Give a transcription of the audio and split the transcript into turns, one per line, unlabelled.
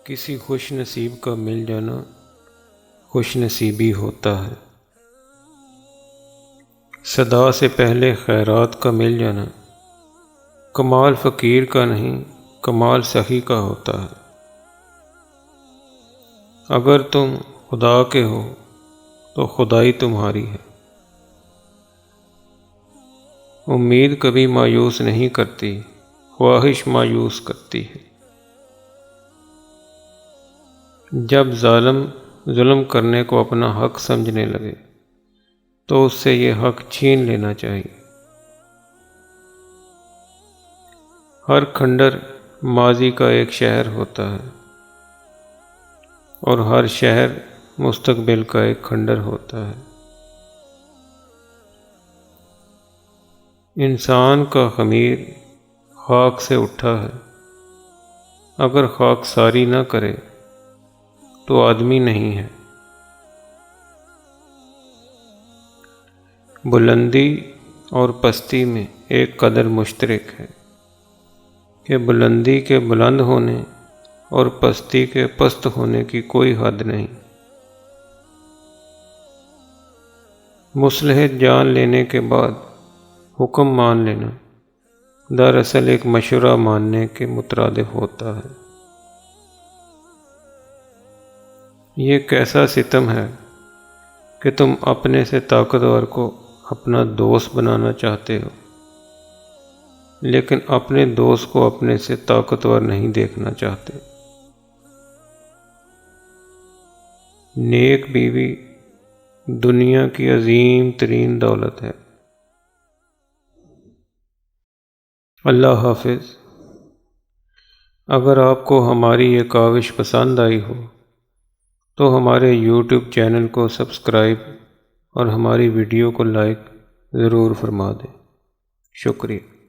کسی خوش نصیب کا مل جانا خوش نصیبی ہوتا ہے۔ صدا سے پہلے خیرات کا مل جانا کمال فقیر کا نہیں، کمال سخی کا ہوتا ہے۔ اگر تم خدا کے ہو تو خدائی تمہاری ہے۔ امید کبھی مایوس نہیں کرتی، خواہش مایوس کرتی ہے۔ جب ظالم ظلم کرنے کو اپنا حق سمجھنے لگے تو اس سے یہ حق چھین لینا چاہیے۔ ہر کھنڈر ماضی کا ایک شہر ہوتا ہے اور ہر شہر مستقبل کا ایک کھنڈر ہوتا ہے۔ انسان کا خمیر خاک سے اٹھا ہے، اگر خاک ساری نہ کرے تو آدمی نہیں ہے۔ بلندی اور پستی میں ایک قدر مشترک ہے کہ بلندی کے بلند ہونے اور پستی کے پست ہونے کی کوئی حد نہیں۔ مصلحت جان لینے کے بعد حکم مان لینا دراصل ایک مشورہ ماننے کے مترادف ہوتا ہے۔ یہ کیسا ستم ہے کہ تم اپنے سے طاقتور کو اپنا دوست بنانا چاہتے ہو، لیکن اپنے دوست کو اپنے سے طاقتور نہیں دیکھنا چاہتے۔ نیک بیوی دنیا کی عظیم ترین دولت ہے۔ اللہ حافظ۔ اگر آپ کو ہماری یہ کاوش پسند آئی ہو تو ہمارے یوٹیوب چینل کو سبسکرائب اور ہماری ویڈیو کو لائک ضرور فرما دیں۔ شکریہ۔